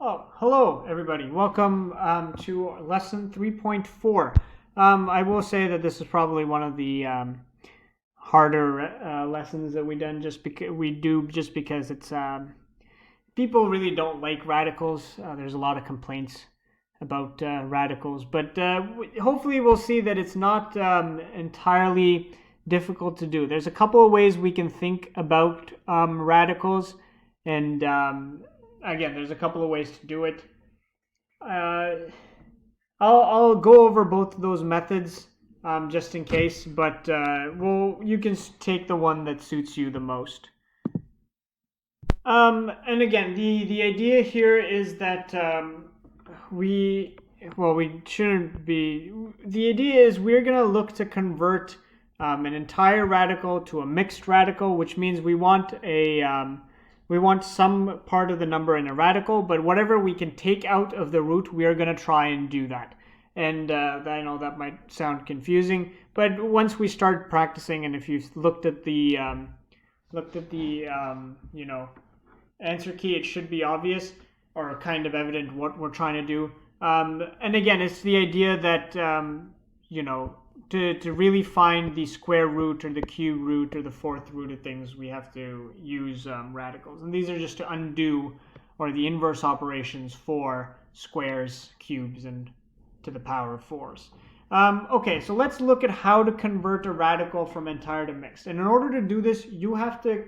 Oh, hello everybody. Welcome to lesson 3.4. I will say that this is probably one of the harder lessons that we do just because it's people really don't like radicals. There's a lot of complaints about radicals, but hopefully we'll see that it's not entirely difficult to do. There's a couple of ways we can think about radicals, and again, there's a couple of ways to do it. Uh, I'll go over both of those methods just in case, but you can take the one that suits you the most. And again, the idea here is that we shouldn't be. The idea is we're going to look to convert an entire radical to a mixed radical, which means we want some part of the number in a radical, but whatever we can take out of the root, we are going to try and do that. And I know that might sound confusing, but once we start practicing, and if you've looked at the answer key, it should be obvious or kind of evident what we're trying to do. And again, it's the idea that to really find the square root or the cube root or the fourth root of things, we have to use radicals. And these are just to undo or the inverse operations for squares, cubes, and to the power of 4s. Okay, so let's look at how to convert a radical from entire to mixed. And in order to do this, you have to,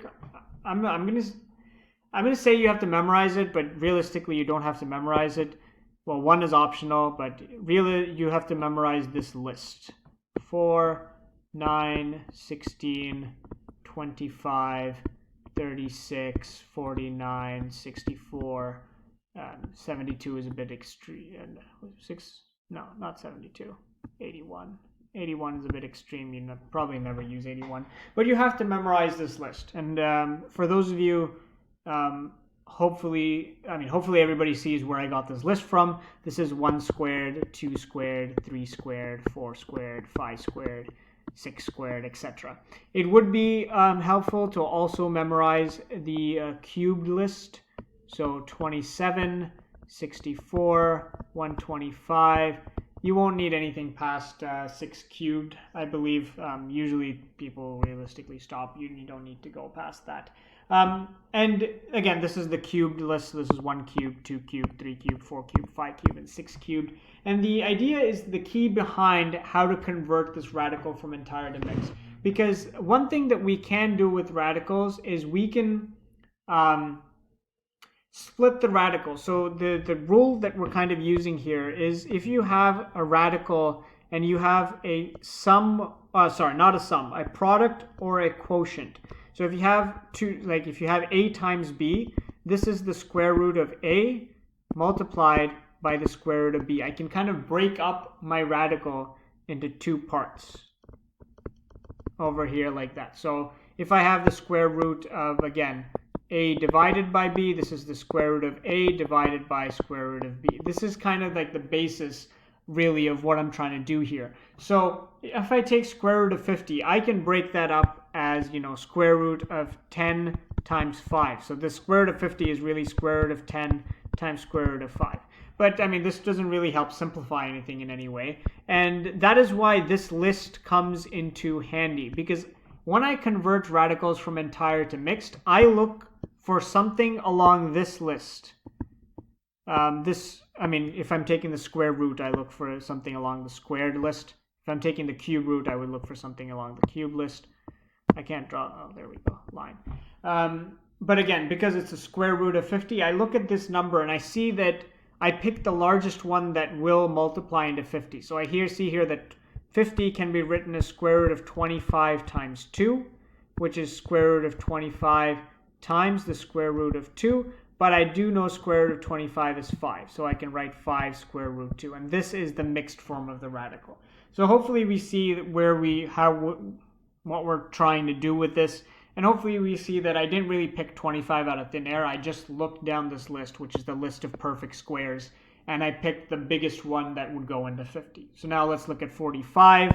I'm going to say you have to memorize it, but realistically you don't have to memorize it. Well, 1 is optional, but really you have to memorize this list. 4, 9, 16, 25, 36, 49, 64, 72 is a bit extreme. 81. 81 is a bit extreme. You probably never use 81. But you have to memorize this list. And for those of you, hopefully everybody sees where I got this list from. This is 1 squared, 2 squared, 3 squared, 4 squared, 5 squared, 6 squared, etc. It would be helpful to also memorize the cubed list. So 27, 64, 125. You won't need anything past 6 cubed, I believe. Usually people realistically stop. You don't need to go past that. And again, this is the cubed list. This is 1 cubed, 2 cubed, 3 cubed, 4 cubed, 5 cubed, and 6 cubed. And the idea is the key behind how to convert this radical from entire to mixed. Because one thing that we can do with radicals is we can split the radical. So the rule that we're kind of using here is if you have a radical and you have a sum, a product or a quotient. So if you have if you have a times b, this is the square root of a multiplied by the square root of b. I can kind of break up my radical into 2 parts over here like that. So if I have the square root of, again, a divided by b, this is the square root of a divided by square root of b. This is kind of like the basis really of what I'm trying to do here. So if I take square root of 50, I can break that up as, square root of 10 times 5. So the square root of 50 is really square root of 10 times square root of 5. But this doesn't really help simplify anything in any way. And that is why this list comes into handy, because when I convert radicals from entire to mixed, I look for something along this list. If I'm taking the square root, I look for something along the squared list. If I'm taking the cube root, I would look for something along the cube list. I can't draw, there we go, line. But again, because it's a square root of 50, I look at this number and I see that I picked the largest one that will multiply into 50. So I see here that 50 can be written as square root of 25 times 2, which is square root of 25 times the square root of 2. But I do know square root of 25 is 5, so I can write 5 square root 2. And this is the mixed form of the radical. So hopefully we see what we're trying to do with this. And hopefully we see that I didn't really pick 25 out of thin air. I just looked down this list, which is the list of perfect squares, and I picked the biggest one that would go into 50. So now let's look at 45.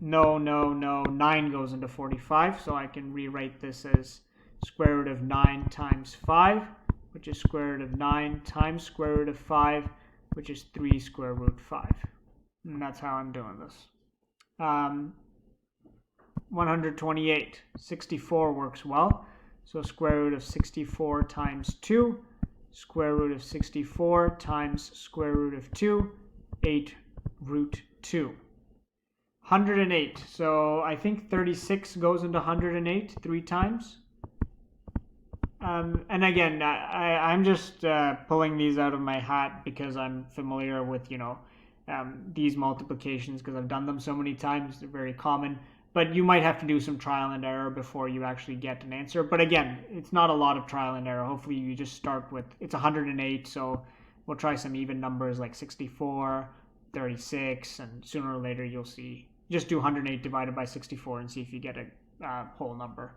No, 9 goes into 45, so I can rewrite this as square root of 9 times 5, which is square root of 9, times square root of 5, which is 3 square root 5. And that's how I'm doing this. 128, 64 works well. So square root of 64 times 2, square root of 64 times square root of 2, 8 root 2. 108, so I think 36 goes into 108 3 times. And again, I'm just pulling these out of my hat because I'm familiar with, these multiplications because I've done them so many times. They're very common. But you might have to do some trial and error before you actually get an answer. But again, it's not a lot of trial and error. Hopefully you just start with, it's 108, so we'll try some even numbers like 64, 36, and sooner or later you'll see. Just do 108 divided by 64 and see if you get a whole number.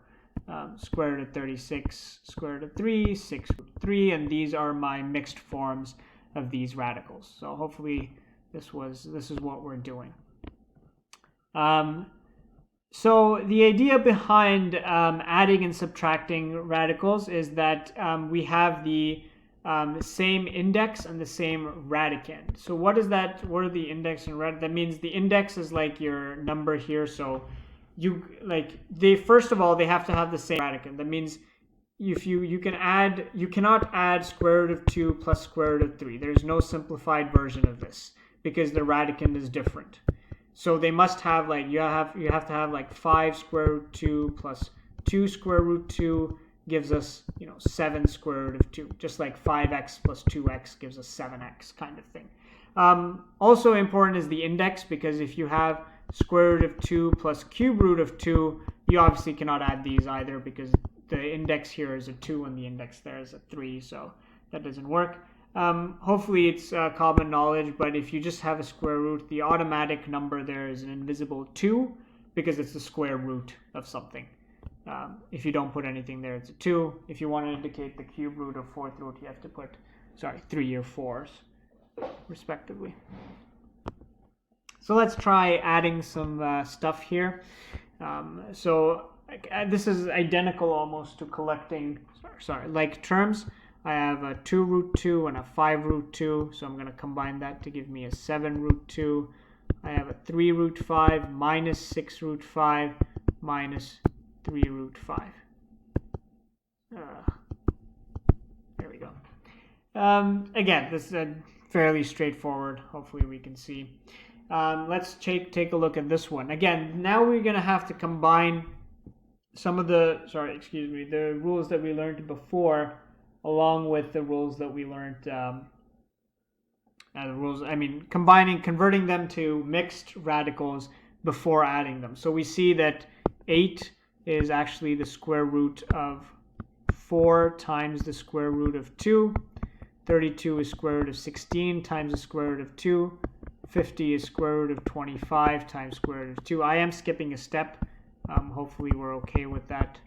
Square root of 36, square root of 3, 6 root 3, and these are my mixed forms of these radicals. So hopefully this is what we're doing. So the idea behind adding and subtracting radicals is that we have the same index and the same radicand. So what is that? What are the index and radicand? That means the index is like your number here. So first of all, they have to have the same radicand. That means if you cannot add square root of 2 plus square root of 3. There's no simplified version of this because the radicand is different. So they must have you have to have 5 square root 2 plus 2 square root 2 gives us 7 square root of 2, just like 5x plus 2x gives us 7x kind of thing. Also important is the index, because if you have square root of 2 plus cube root of 2, you obviously cannot add these either because the index here is a 2 and the index there is a 3, so that doesn't work. Hopefully it's common knowledge, but if you just have a square root, the automatic number there is an invisible 2 because it's the square root of something. If you don't put anything there, it's a 2. If you want to indicate the cube root or fourth root, you have to put, 3 or 4s, respectively. So let's try adding some stuff here. So this is identical almost to collecting, like terms. I have a 2 root 2 and a 5 root 2, so I'm going to combine that to give me a 7 root 2. I have a 3 root 5 minus 6 root 5 minus 3 root 5. There we go. Again, this is fairly straightforward. Hopefully we can see. Let's take a look at this one. Again, now we're going to have to combine some of the, the rules that we learned before along with the rules that we learned, converting them to mixed radicals before adding them. So we see that 8 is actually the square root of 4 times the square root of 2. 32 is square root of 16 times the square root of 2. 50 is square root of 25 times square root of 2. I am skipping a step. Hopefully we're okay with that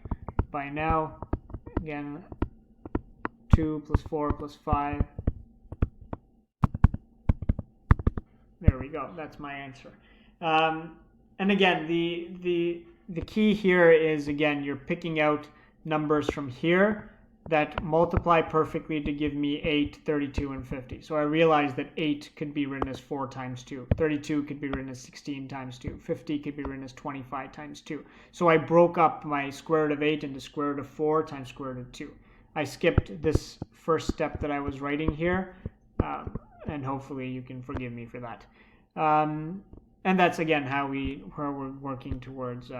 by now. Again, 2 plus 4 plus 5. There we go. That's my answer. And again, the key here is, again, you're picking out numbers from here that multiply perfectly to give me 8, 32, and 50. So I realized that 8 could be written as 4 times 2. 32 could be written as 16 times 2. 50 could be written as 25 times 2. So I broke up my square root of 8 into square root of 4 times square root of 2. I skipped this first step that I was writing here, and hopefully you can forgive me for that. And that's, again, how we're working towards,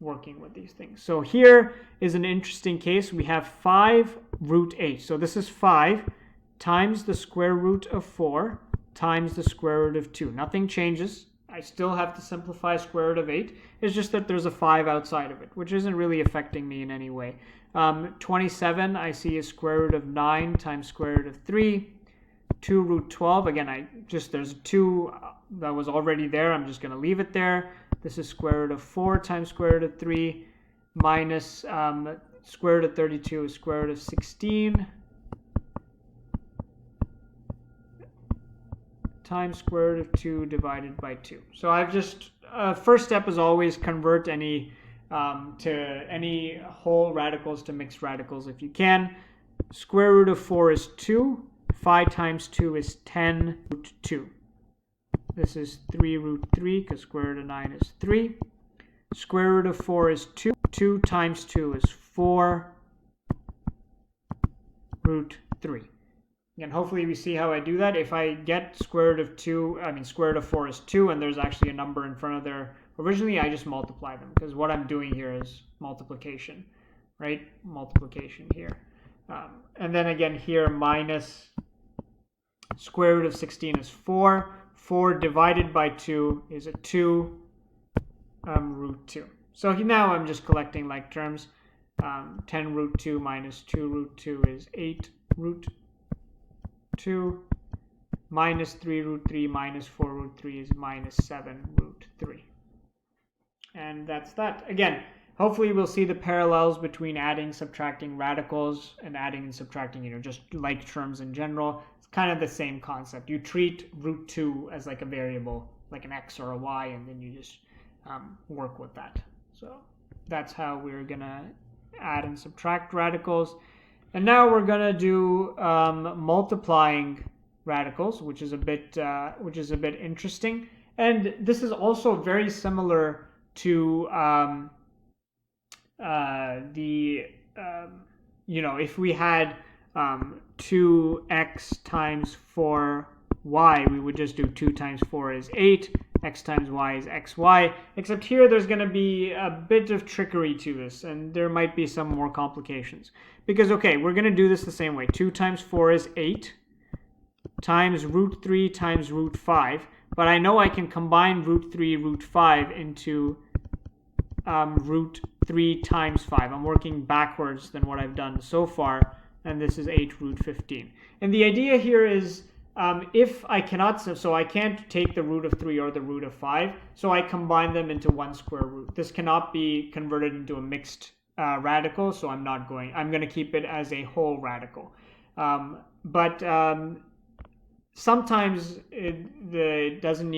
working with these things. So here is an interesting case. We have 5 root 8. So this is 5 times the square root of 4 times the square root of 2. Nothing changes. I still have to simplify square root of 8. It's just that there's a 5 outside of it, which isn't really affecting me in any way. 27, I see is square root of 9 times square root of 3. 2 root 12, again, there's a 2 that was already there. I'm just going to leave it there. This is square root of 4 times square root of 3 minus square root of 32 is square root of 16 times square root of 2 divided by 2. So I've just, first step is always convert any to any whole radicals to mixed radicals if you can. Square root of 4 is 2. 5 times 2 is 10 root 2. This is 3 root 3 because square root of 9 is 3. Square root of 4 is 2. 2 times 2 is 4 root 3. And hopefully we see how I do that. If I get square root of 2, square root of 4 is 2, and there's actually a number in front of there originally, I just multiply them, because what I'm doing here is multiplication, right? Multiplication here. And then again here, minus square root of 16 is 4. 4 divided by 2 is a 2 root 2. So now I'm just collecting like terms. 10 root 2 minus 2 root 2 is 8 root 2. Minus 3 root 3 minus 4 root 3 is minus 7 root 3. And that's that. Again, hopefully we'll see the parallels between adding, subtracting radicals and adding and subtracting, just like terms in general. It's kind of the same concept. You treat root 2 as like a variable, like an x or a y, and then you just work with that. So that's how we're going to add and subtract radicals. And now we're going to do multiplying radicals, which is a bit interesting. And this is also very similar to if we had 2x times 4y, we would just do 2 times 4 is 8, x times y is xy, except here there's going to be a bit of trickery to this, and there might be some more complications. Because, okay, we're going to do this the same way. 2 times 4 is 8 times root 3 times root 5, but I know I can combine root 3, root 5 into root 3 times 5. I'm working backwards than what I've done so far, and this is 8 root 15. And the idea here is if I cannot, so I can't take the root of 3 or the root of 5, so I combine them into one square root. This cannot be converted into a mixed radical, so I'm going to keep it as a whole radical. But sometimes it doesn't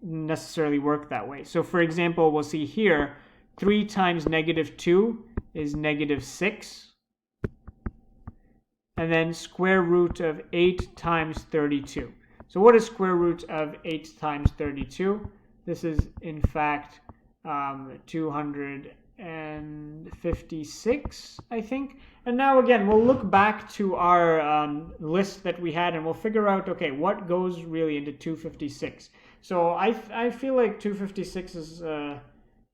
necessarily work that way. So for example, we'll see here, 3 times negative 2 is negative 6. And then square root of 8 times 32. So what is square root of 8 times 32? This is, in fact, 256, I think. And now, again, we'll look back to our list that we had, and we'll figure out, okay, what goes really into 256. So I feel like 256 is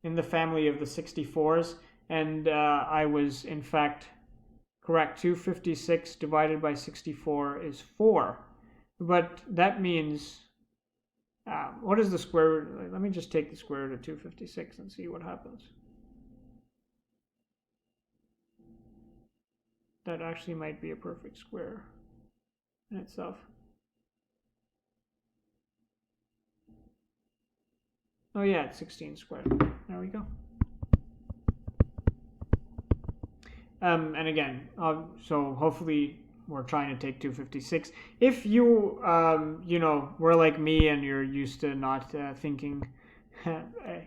in the family of the 64s, and I was, in fact, correct. 256 divided by 64 is 4. But that means, what is the square root? Let me just take the square root of 256 and see what happens. That actually might be a perfect square in itself. Oh yeah, it's 16 squared. There we go. And again, so hopefully we're trying to take 256. If you, were like me and you're used to not thinking,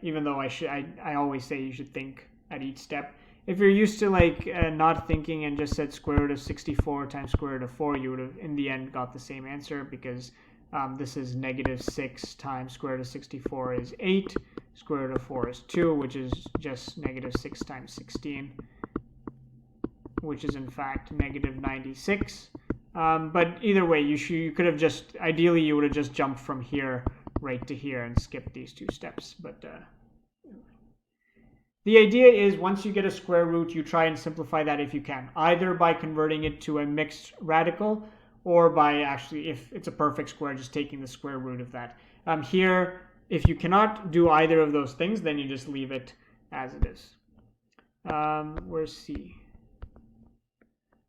even though I always say you should think at each step. If you're used to not thinking and just said square root of 64 times square root of 4, you would have in the end got the same answer, because this is negative 6 times square root of 64 is 8. Square root of 4 is 2, which is just negative 6 times 16. Which is in fact negative 96. But either way, you could have just, ideally you would have just jumped from here right to here and skipped these two steps. But the idea is, once you get a square root, you try and simplify that if you can, either by converting it to a mixed radical, or by actually, if it's a perfect square, just taking the square root of that. Here, if you cannot do either of those things, then you just leave it as it is. Where's C?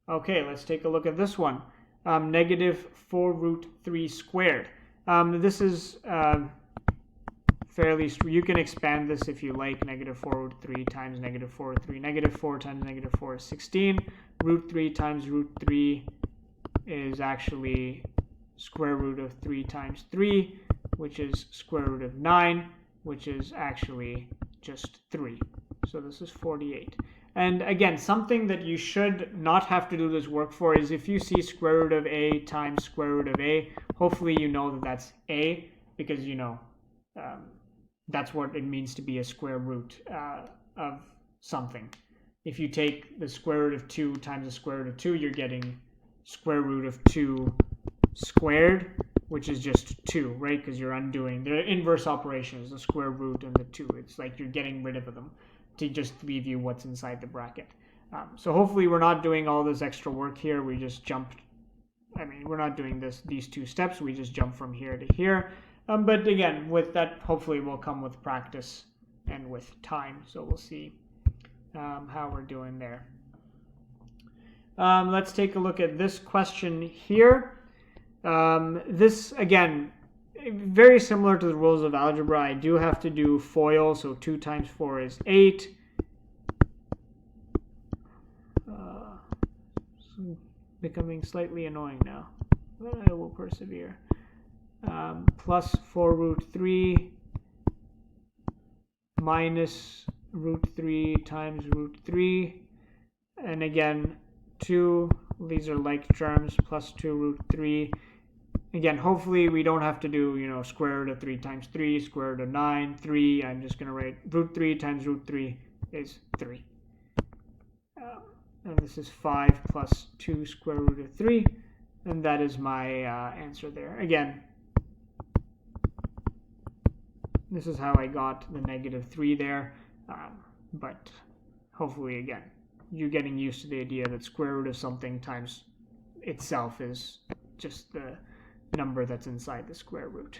Okay, let's take a look at this one. Negative 4 root 3 squared. This is fairly, you can expand this if you like. Negative 4 root 3 times negative 4 root 3. Negative 4 times negative 4 is 16. Root 3 times root 3 is actually square root of 3 times 3, which is square root of 9, which is actually just 3. So this is 48. And again, something that you should not have to do this work for is if you see square root of a times square root of a, hopefully you know that that's a, because you know that's what it means to be a square root of something. If you take the square root of 2 times the square root of 2, you're getting square root of 2 squared, which is just 2, right? Because you're undoing the inverse operations, the square root and the 2. It's like you're getting rid of them to just leave you what's inside the bracket. So hopefully we're not doing all this extra work here. We just jumped. I mean, we're not doing these 2 steps. We just jump from here to here. But again, with that, hopefully will come with practice and with time. So we'll see how we're doing there. Let's take a look at this question here. This, again, very similar to the rules of algebra. I do have to do FOIL, so 2 times 4 is 8. Becoming slightly annoying now, but I will persevere. Plus 4 root 3 minus root 3 times root 3, and again 2, these are like terms, plus 2 root 3. Again, hopefully we don't have to do, you know, square root of 3 times 3, square root of 9, 3. I'm just going to write root 3 times root 3 is 3. And this is 5 plus 2 square root of 3. And that is my answer there. Again, this is how I got the negative 3 there. But hopefully, again, you're getting used to the idea that square root of something times itself is just the number that's inside the square root.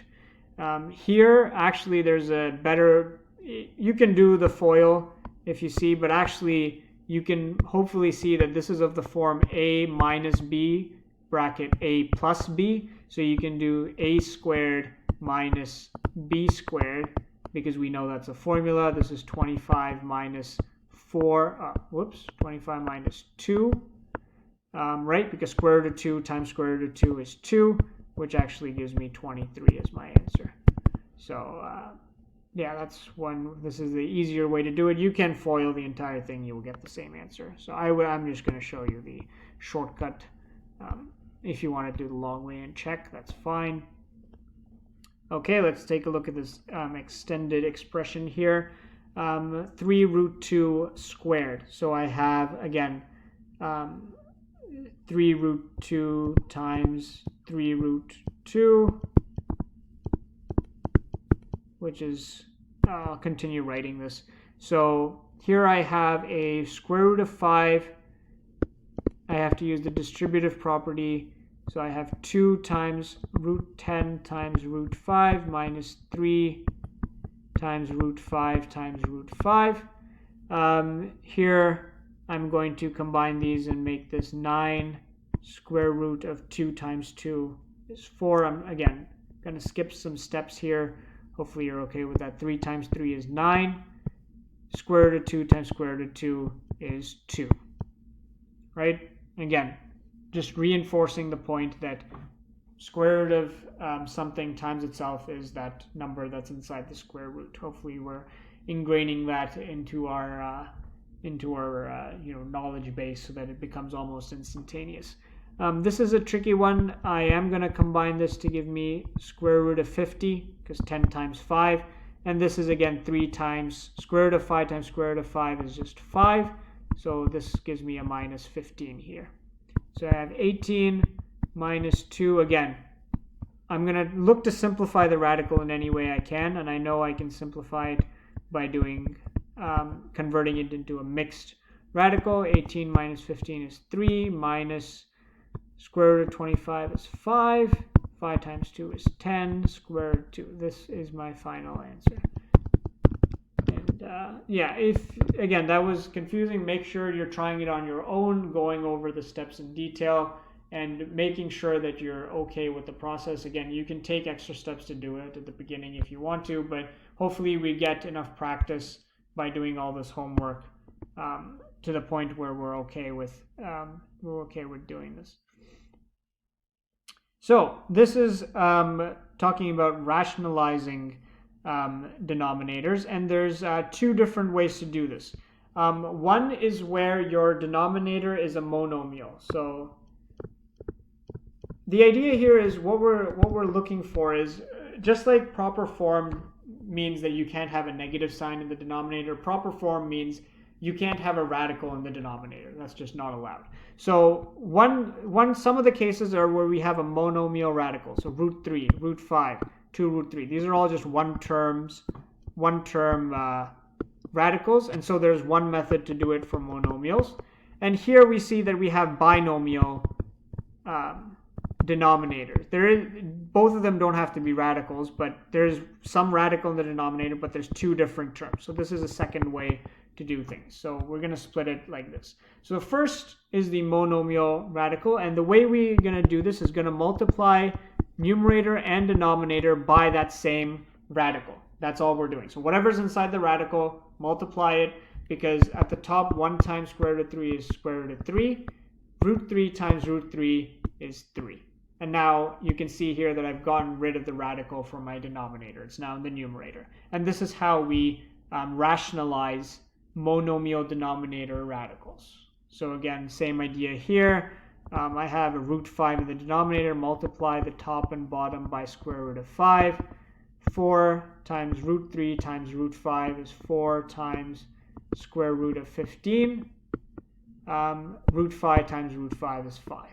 Here, actually, there's a better, you can do the FOIL if you see, but actually you can hopefully see that this is of the form a minus b bracket a plus b. So you can do a squared minus b squared, because we know that's a formula. This is 25 minus 25 minus 2, right? Because square root of 2 times square root of 2 is 2, which actually gives me 23 as my answer. So yeah, that's one. This is the easier way to do it. You can FOIL the entire thing, you will get the same answer. So I'm just going to show you the shortcut. If you want to do the long way and check, that's fine. Okay, let's take a look at this extended expression here. 3 root 2 squared. So I have, again, 3 root 2 times 3 root 2, which is, I'll continue writing this. So here I have a square root of 5. I have to use the distributive property. So I have 2 times root 10 times root 5 minus 3 times root 5 times root 5. Here I'm going to combine these and make this 9. Square root of 2 times 2 is 4. I'm, again, going to skip some steps here. Hopefully you're okay with that. 3 times 3 is 9. Square root of 2 times square root of 2 is 2. Right? Again, just reinforcing the point that square root of something times itself is that number that's inside the square root. Hopefully we're ingraining that into our knowledge base so that it becomes almost instantaneous. This is a tricky one. I am going to combine this to give me square root of 50, because 10 times 5. And this is, again, 3 times square root of 5 times square root of 5 is just 5. So this gives me a minus 15 here. So I have 18 minus 2. Again, I'm going to look to simplify the radical in any way I can. And I know I can simplify it by doing converting it into a mixed radical. 18 minus 15 is 3, minus square root of 25 is 5. 5 times 2 is 10, square root of 2. This is my final answer. And yeah, if, again, that was confusing, make sure you're trying it on your own, going over the steps in detail, and making sure that you're okay with the process. Again, you can take extra steps to do it at the beginning if you want to, but hopefully we get enough practice by doing all this homework to the point where we're okay with doing this. So this is talking about rationalizing denominators, and there's two different ways to do this. One is where your denominator is a monomial. So the idea here is what we're looking for is just like proper form means that you can't have a negative sign in the denominator. Proper form means you can't have a radical in the denominator. That's just not allowed. So some of the cases are where we have a monomial radical. So root 3, root 5, 2 root 3. These are all just one term radicals, and so there's one method to do it for monomials. And here we see that we have binomial denominators. Both of them don't have to be radicals, but there's some radical in the denominator, but there's two different terms. So this is a second way to do things. So we're going to split it like this. So the first is the monomial radical, and the way we're going to do this is going to multiply numerator and denominator by that same radical. That's all we're doing. So whatever's inside the radical, multiply it, because at the top 1 times square root of 3 is square root of 3. Root 3 times root 3 is 3. And now you can see here that I've gotten rid of the radical from my denominator. It's now in the numerator. And this is how we rationalize monomial denominator radicals. So again, same idea here. I have a root 5 in the denominator, multiply the top and bottom by square root of 5. 4 times root 3 times root 5 is 4 times square root of 15. Root 5 times root 5 is 5.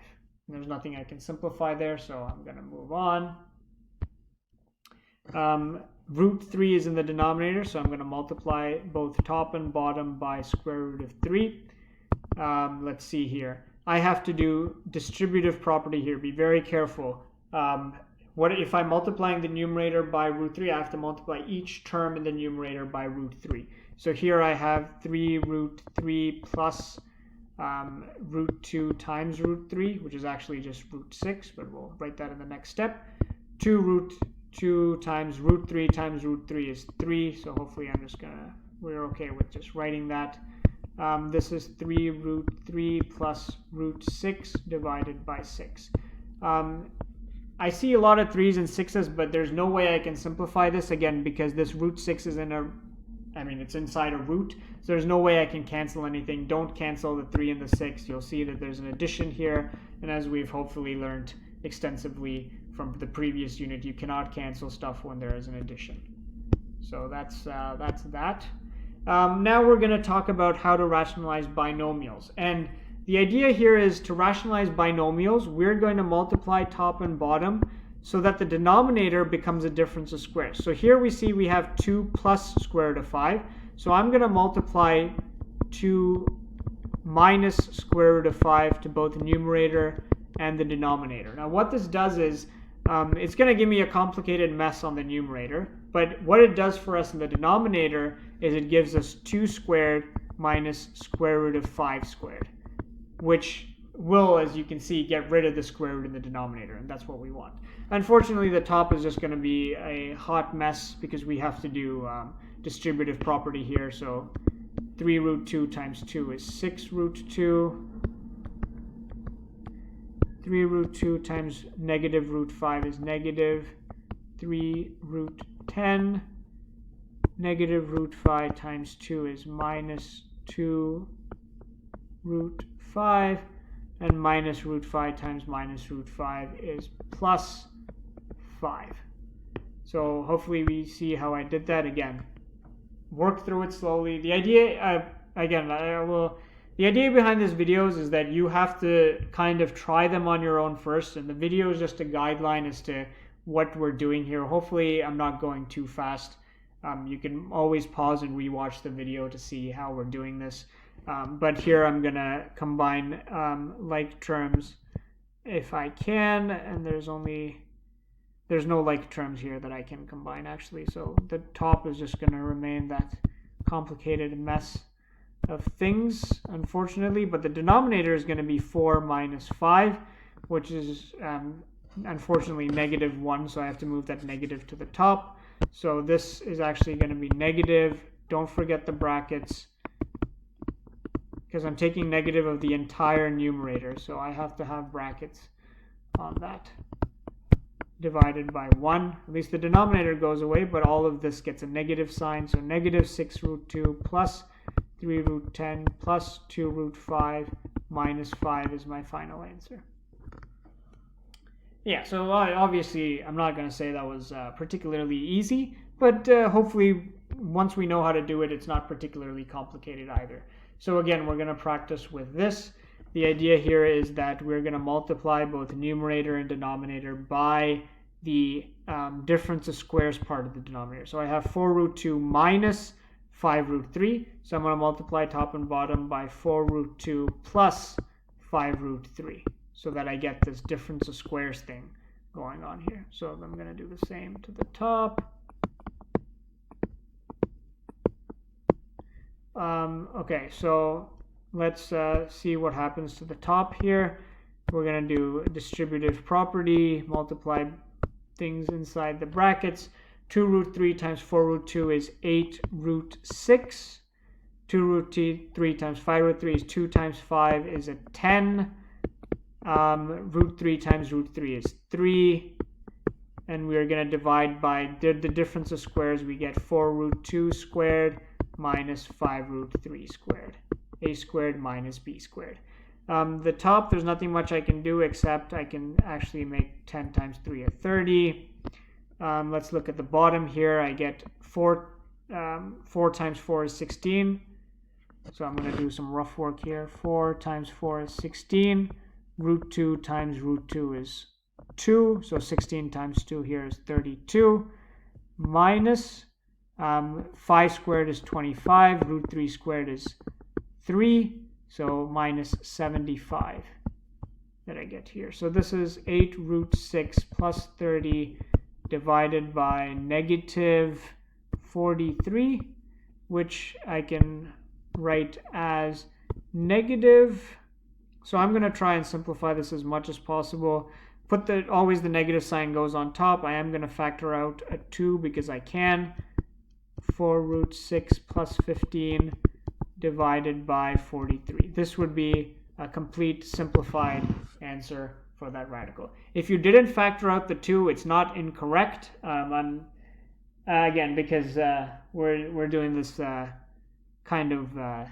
And there's nothing I can simplify there, so I'm going to move on. Root 3 is in the denominator, so I'm going to multiply both top and bottom by square root of 3. Let's see here. I have to do distributive property here. Be very careful. What if I'm multiplying the numerator by root 3? I have to multiply each term in the numerator by root 3. So here I have 3 root 3 plus root 2 times root 3, which is actually just root 6, but we'll write that in the next step. 2 root 2 times root 3 times root 3 is 3, so hopefully we're okay with just writing that. This is 3 root 3 plus root 6 divided by 6. I see a lot of 3's and 6's, but there's no way I can simplify this again because this root 6 is it's inside a root, so there's no way I can cancel anything. Don't cancel the 3 and the 6. You'll see that there's an addition here, and as we've hopefully learned extensively from the previous unit, you cannot cancel stuff when there is an addition. So that's that. Now we're going to talk about how to rationalize binomials, and the idea here is to rationalize binomials, we're going to multiply top and bottom so that the denominator becomes a difference of squares. So here we see we have 2 plus square root of 5. So I'm going to multiply 2 minus square root of 5 to both the numerator and the denominator. Now what this does is it's going to give me a complicated mess on the numerator, but what it does for us in the denominator is it gives us 2 squared minus square root of 5 squared, which will, as you can see, get rid of the square root in the denominator, and that's what we want. Unfortunately, the top is just going to be a hot mess because we have to do distributive property here. So 3 root 2 times 2 is 6 root 2. 3 root 2 times negative root 5 is negative 3 root 10. Negative root 5 times 2 is minus 2 root 5. And minus root 5 times minus root 5 is plus 5. So hopefully we see how I did that. Again, work through it slowly. The idea, the idea behind these videos is that you have to kind of try them on your own first, and the video is just a guideline as to what we're doing here. Hopefully I'm not going too fast. You can always pause and rewatch the video to see how we're doing this. But here I'm going to combine like terms if I can, and there's no like terms here that I can combine actually, so the top is just going to remain that complicated mess of things, unfortunately, but the denominator is going to be 4 minus 5, which is unfortunately negative 1, so I have to move that negative to the top. So this is actually going to be negative. Don't forget the brackets, because I'm taking negative of the entire numerator, so I have to have brackets on that. divided by 1. At least the denominator goes away, but all of this gets a negative sign. So negative 6 root 2 plus 3 root 10 plus 2 root 5 minus 5 is my final answer. Yeah, so obviously I'm not going to say that was particularly easy, but hopefully once we know how to do it, it's not particularly complicated either. So again, we're going to practice with this. The idea here is that we're going to multiply both numerator and denominator by the difference of squares part of the denominator. So I have 4 root 2 minus 5 root 3. So I'm going to multiply top and bottom by 4 root 2 plus 5 root 3. So that I get this difference of squares thing going on here. So I'm going to do the same to the top. Okay, so let's see what happens to the top here. We're going to do distributive property, multiply things inside the brackets. 2 root 3 times 4 root 2 is 8 root 6. 2 root 3 times 5 root 3 is 2 times 5 is a 10. Root 3 times root 3 is 3. And we are going to divide by the difference of squares. We get 4 root 2 squared minus 5 root 3 squared. A squared minus b squared. The top, there's nothing much I can do except I can actually make 10 times 3 a 30. Let's look at the bottom here. I get 4 times 4 is 16. So I'm going to do some rough work here. 4 times 4 is 16. Root 2 times root 2 is 2. So 16 times 2 here is 32. Minus 5 squared is 25. Root 3 squared is 3. So minus 75 that I get here. So this is 8 root 6 plus 30 divided by negative 43, which I can write as negative. So I'm going to try and simplify this as much as possible. Always the negative sign goes on top. I am going to factor out a 2 because I can. 4 root 6 plus 15 divided by 43. This would be a complete simplified answer for that radical. If you didn't factor out the 2, it's not incorrect. Again, because we're doing this kind of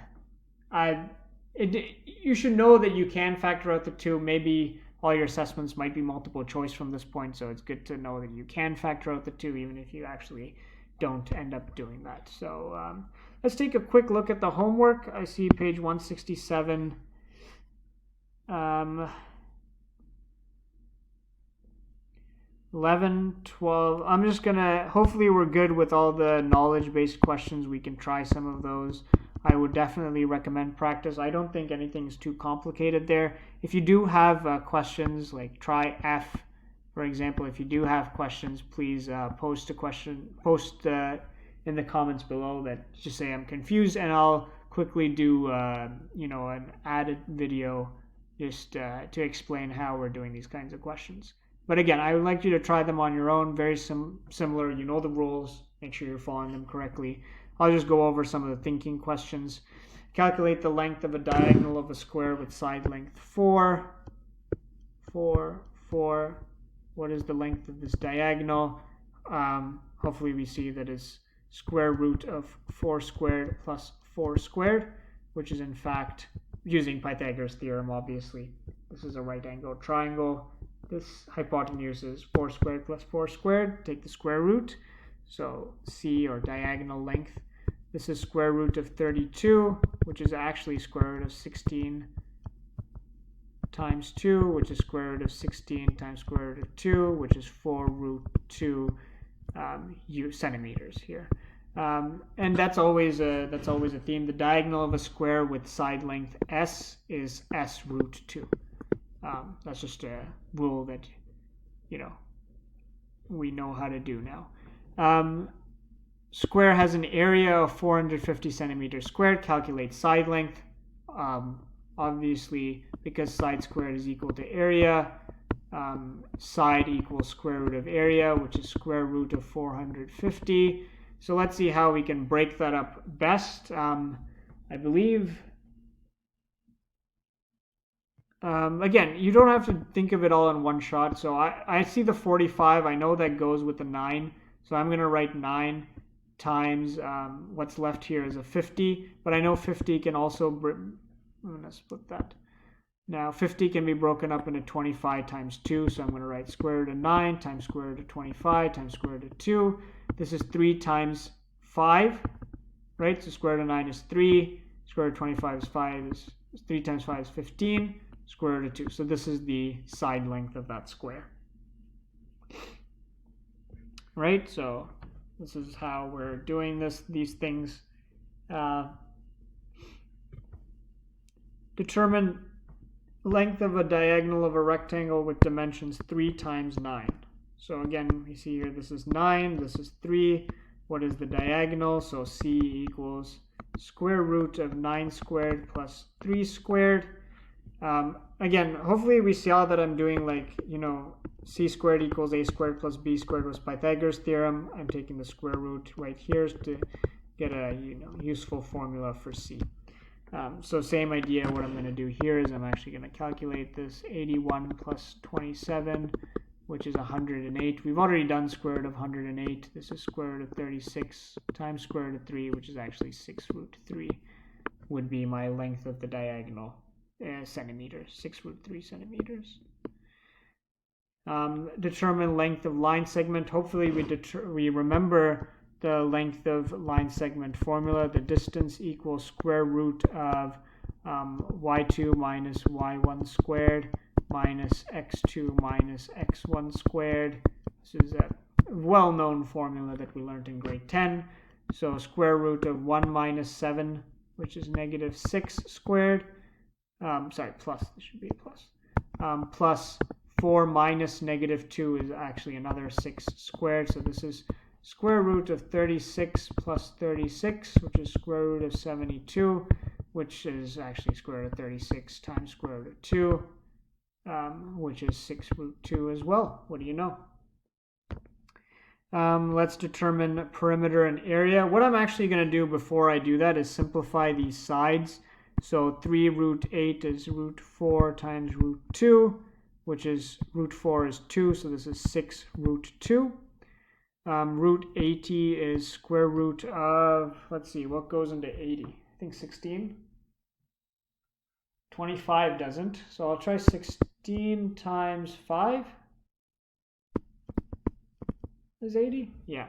you should know that you can factor out the 2. Maybe all your assessments might be multiple choice from this point, so it's good to know that you can factor out the 2 even if you actually don't end up doing that. So let's take a quick look at the homework. I see page 167. 11, 12. I'm just gonna, hopefully we're good with all the knowledge-based questions. We can try some of those. I would definitely recommend practice. I don't think anything's too complicated there. If you do have questions, like try F, for example. If you do have questions, please post in the comments below that just say I'm confused, and I'll quickly do an added video just to explain how we're doing these kinds of questions. But again, I would like you to try them on your own. Very similar. You know the rules. Make sure you're following them correctly. I'll just go over some of the thinking questions. Calculate the length of a diagonal of a square with side length 4. 4, 4. What is the length of this diagonal? Hopefully we see that is square root of 4 squared plus 4 squared, which is in fact, using Pythagoras theorem, obviously, this is a right-angled triangle. This hypotenuse is 4 squared plus 4 squared. Take the square root. So C, or diagonal length. This is square root of 32, which is actually square root of 16 times 2, which is square root of 16 times square root of 2, which is 4 root 2 centimeters here. And that's always a theme. The diagonal of a square with side length S is S root 2. That's just a rule that, we know how to do now. Square has an area of 450 centimeters squared. Calculate side length. Obviously, because side squared is equal to area, side equals square root of area, which is square root of 450. So let's see how we can break that up best. I believe Again, you don't have to think of it all in one shot. So I see the 45. I know that goes with the 9. So I'm going to write 9 times what's left here is a 50. But I know 50 can also, I'm going to split that. Now 50 can be broken up into 25 times 2. So I'm going to write square root of 9 times square root of 25 times square root of 2. This is 3 times 5, right? So square root of 9 is 3. Square root of 25 is 5. Is 3 times 5 is 15. Square root of 2. So this is the side length of that square. Right? So this is how we're doing these things. Determine length of a diagonal of a rectangle with dimensions 3 times 9. So again, we see here this is 9, this is 3. What is the diagonal? So C equals square root of 9 squared plus 3 squared. Again, hopefully we saw that I'm doing like, C squared equals A squared plus B squared was Pythagoras theorem. I'm taking the square root right here to get a useful formula for C. So same idea. What I'm going to do here is I'm actually going to calculate this 81 plus 27, which is 108. We've already done square root of 108. This is square root of 36 times square root of 3, which is actually 6 root 3, would be my length of the diagonal. Centimeters, 6 root 3 centimeters. Determine length of line segment. Hopefully we remember the length of line segment formula. The distance equals square root of y2 minus y1 squared minus x2 minus x1 squared. This is a well-known formula that we learned in grade 10. So square root of 1 minus 7, which is negative 6 squared. Plus, this should be a plus. Plus 4 minus negative 2 is actually another 6 squared. So this is square root of 36 plus 36, which is square root of 72, which is actually square root of 36 times square root of 2, which is 6 root 2 as well. What do you know? Let's determine perimeter and area. What I'm actually going to do before I do that is simplify these sides. So 3 root 8 is root 4 times root 2, which is root 4 is 2, so this is 6 root 2. Root 80 is square root of, let's see, what goes into 80? I think 16. 25 doesn't, so I'll try 16 times 5 is 80? Yeah.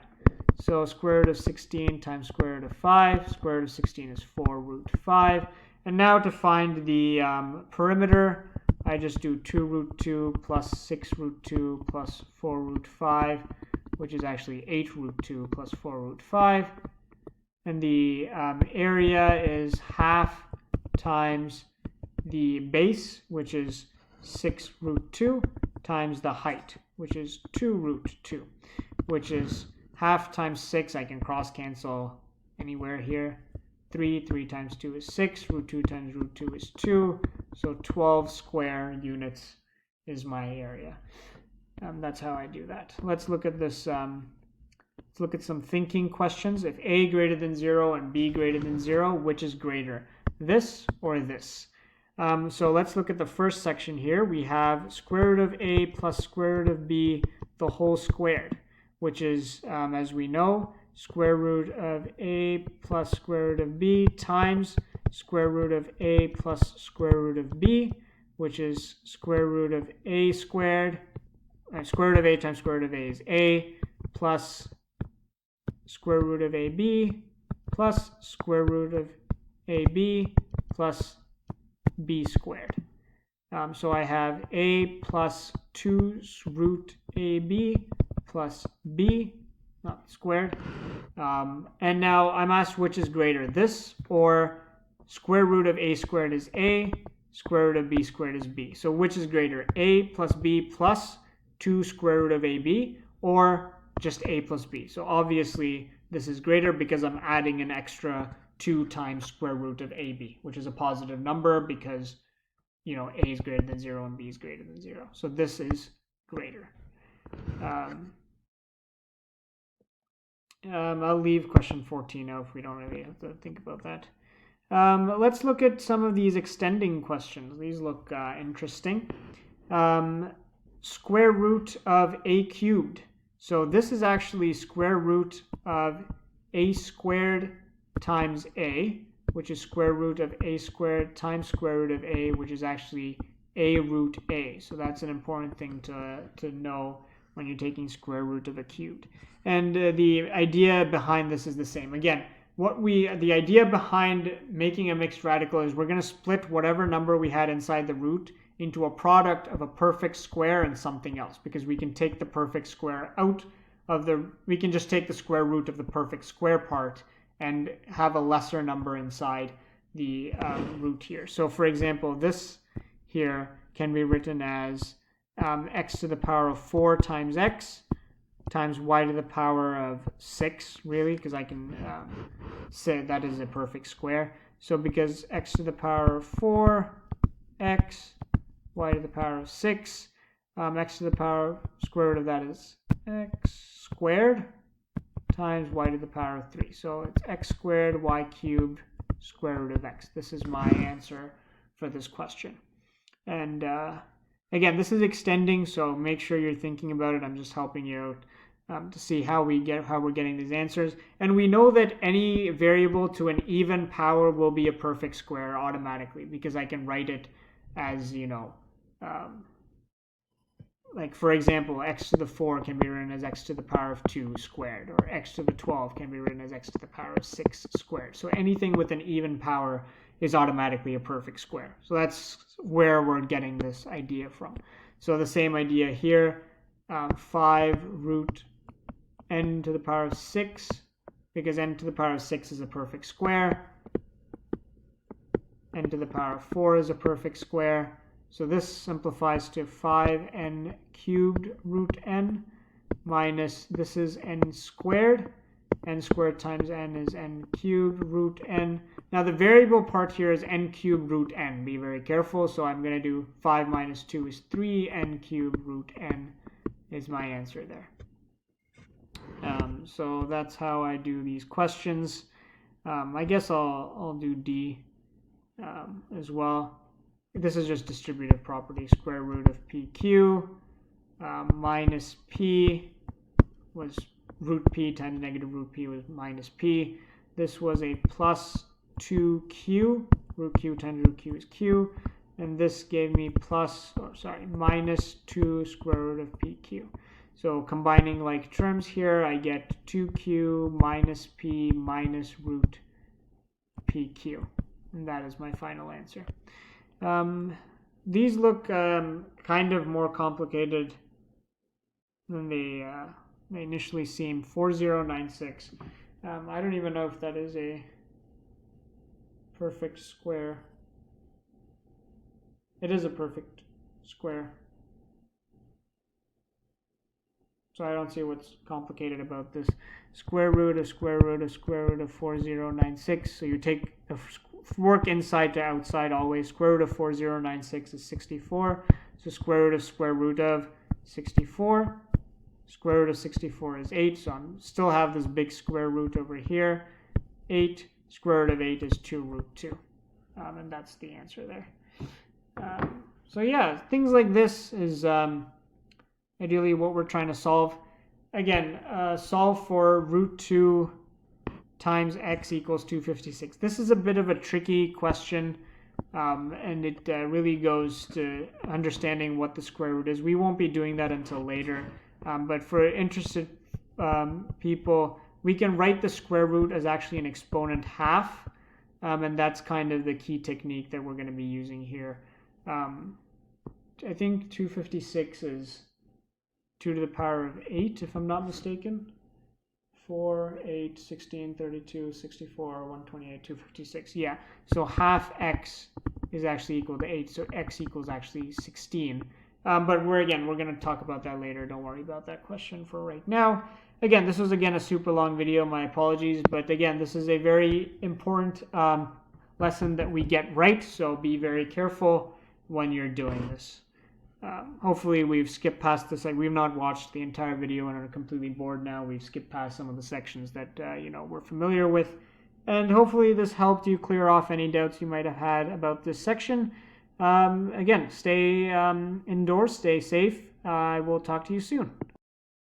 So square root of 16 times square root of 5. Square root of 16 is 4 root 5. And now to find the perimeter, I just do 2 root 2 plus 6 root 2 plus 4 root 5, which is actually 8 root 2 plus 4 root 5. And the area is half times the base, which is 6 root 2, times the height, which is 2 root 2, which is half times 6. I can cross cancel anywhere here. 3 times 2 is 6. Root 2 times root 2 is 2. So 12 square units is my area. That's how I do that. Let's look at this. Let's look at some thinking questions. If A greater than 0 and B greater than 0, which is greater? This or this? So let's look at the first section here. We have square root of A plus square root of B, the whole squared, which is, as we know, square root of A plus square root of B times square root of A plus square root of B, which is square root of A squared. Square root of A times square root of A is A, plus square root of AB plus square root of AB plus B squared. So I have A plus 2 root AB plus B, not squared. And now I'm asked which is greater, this or square root of A squared is A, square root of B squared is B. So which is greater, A plus B plus 2 square root of AB, or just A plus B? So obviously this is greater because I'm adding an extra 2 times square root of AB, which is a positive number because, A is greater than 0 and B is greater than 0. So this is greater. I'll leave question 14 out if we don't really have to think about that. Let's look at some of these extending questions. These look interesting. Square root of a cubed. So this is actually square root of a squared times a, which is square root of a squared times square root of a, which is actually a root a. So that's an important thing to know when you're taking square root of a cubed. And the idea behind this is the same. Again, the idea behind making a mixed radical is we're going to split whatever number we had inside the root into a product of a perfect square and something else, because we can take the perfect square out of we can just take the square root of the perfect square part and have a lesser number inside the root here. So for example, this here can be written as x to the power of 4 times x times y to the power of 6, really, because I can say that is a perfect square. So because x to the power of 4, x, y to the power of 6, x to the power square root of that is x squared times y to the power of 3. So it's x squared y cubed square root of x. This is my answer for this question. And again, this is extending, so make sure you're thinking about it. I'm just helping you out to see how we're getting these answers. And we know that any variable to an even power will be a perfect square automatically, because I can write it as, like for example, x to the 4 can be written as x to the power of 2 squared, or x to the 12 can be written as x to the power of 6 squared. So anything with an even power is automatically a perfect square. So that's where we're getting this idea from. So the same idea here, 5 root n to the power of 6, because n to the power of 6 is a perfect square. N to the power of 4 is a perfect square. So this simplifies to 5n cubed root n minus, this is n squared. N squared times n is n cubed root n. Now the variable part here is n cubed root n. Be very careful. So I'm going to do 5 minus 2 is 3. N cubed root n is my answer there. So that's how I do these questions. I guess I'll do D as well. This is just distributive property. Square root of PQ minus P was root P times negative root P was minus P. This was a plus 2Q. Root Q times root Q is Q. And this gave me minus 2 square root of PQ. So combining like terms here, I get 2Q minus P minus root PQ. And that is my final answer. These look kind of more complicated than they initially seem. 4096. I don't even know if that is a perfect square. It is a perfect square. So I don't see what's complicated about this. Square root of square root of square root of 4096. So you take the work inside to outside always. Square root of 4096 is 64. So square root of 64. Square root of 64 is 8. So I still have this big square root over here. 8. Square root of 8 is 2 root 2. And that's the answer there. So yeah, things like this is ideally what we're trying to solve. Again, solve for root 2 times x equals 256. This is a bit of a tricky question, and it really goes to understanding what the square root is. We won't be doing that until later, but for interested people, we can write the square root as actually an exponent half, and that's kind of the key technique that we're going to be using here. I think 256 is 2 to the power of 8, if I'm not mistaken. 4, 8, 16, 32, 64, 128, 256. Yeah, so half x is actually equal to 8, so x equals actually 16. But we're going to talk about that later. Don't worry about that question for right now. Again, this was a super long video. My apologies. But again, this is a very important lesson that we get right, so be very careful when you're doing this. Hopefully we've skipped past this. We've not watched the entire video and are completely bored now. We've skipped past some of the sections that we're familiar with. And hopefully this helped you clear off any doubts you might have had about this section. Again, stay indoors, stay safe. I will talk to you soon.